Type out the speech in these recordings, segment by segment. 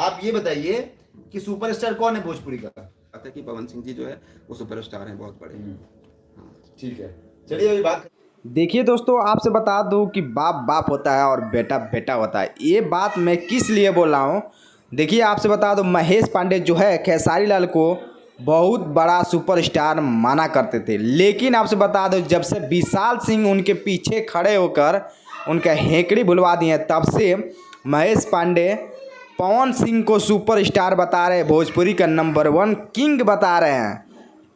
आप ये बताइए कि सुपरस्टार कौन है भोजपुरी का? आता है कि पवन सिंह जी जो है वो सुपरस्टार हैं, बहुत बड़े। ठीक है, चलिए अभी बात। देखिए दोस्तों, आपसे बता दूं कि बाप बाप होता है और बेटा बेटा होता है। ये बात मैं किस लिए बोल रहा हूँ, देखिए आपसे बता दूं, महेश पांडे जो है खेसारी लाल को बहुत बड़ा सुपरस्टार माना करते थे। लेकिन आपसे बता दूं, जब से विशाल सिंह उनके पीछे खड़े होकर उनका हेकड़ी भुलवा दिए, तब से महेश पांडे पवन सिंह को सुपरस्टार बता रहे हैं, भोजपुरी का नंबर 1 किंग बता रहे हैं।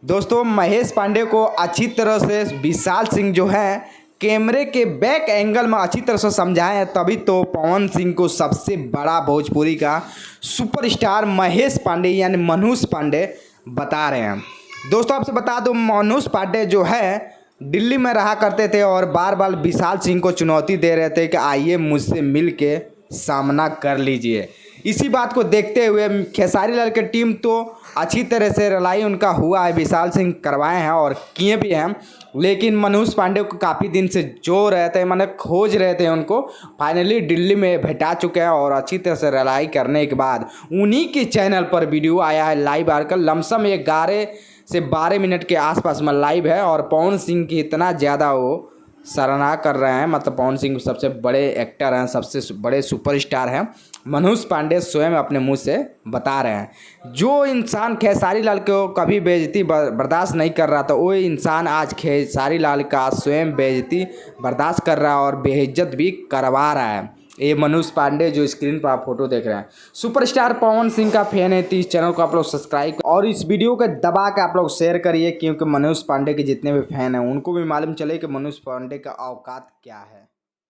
दोस्तों, महेश पांडे को अच्छी तरह से विशाल सिंह जो है कैमरे के बैक एंगल में अच्छी तरह से समझाए हैं, तभी तो पवन सिंह को सबसे बड़ा भोजपुरी का सुपरस्टार महेश पांडे यानी मनोज पांडे बता रहे हैं। दोस्तों, आपसे बता दूं, मनोज पांडे जो है दिल्ली में रहा करते थे और बार बार विशाल सिंह को चुनौती दे रहे थे कि आइए मुझसे मिल के सामना कर लीजिए। इसी बात को देखते हुए खेसारी लाल की टीम तो अच्छी तरह से रलाई उनका हुआ है, विशाल सिंह करवाए हैं और किए भी हैं। लेकिन मनोज पांडे को काफ़ी दिन से जो रहे थे, मैंने खोज रहे थे उनको, फाइनली दिल्ली में भेटा चुके हैं और अच्छी तरह से रलाई करने के बाद उन्हीं के चैनल पर वीडियो आया है लाइव आकर। लमसम 11 से 12 मिनट के आसपास में लाइव है और पवन सिंह की इतना ज़्यादा वो सराहना कर रहे हैं। मतलब पवन सिंह सबसे बड़े एक्टर हैं, सबसे बड़े सुपरस्टार हैं, मनोज पांडे स्वयं अपने मुंह से बता रहे हैं। जो इंसान खेसारी लाल को कभी बेइज्जती बर्दाश्त नहीं कर रहा था, वो इंसान आज खेसारी लाल का स्वयं बेइज्जती बर्दाश्त कर रहा है और बेइज्जत भी करवा रहा है। ये मनोज पांडे जो स्क्रीन पर आप फोटो देख रहे हैं, सुपरस्टार पवन सिंह का फैन है, तो इस चैनल को आप लोग सब्सक्राइब और इस वीडियो को दबा के आप लोग शेयर करिए, क्योंकि मनोज पांडे के जितने भी फैन हैं उनको भी मालूम चले कि मनोज पांडे का औकात क्या है।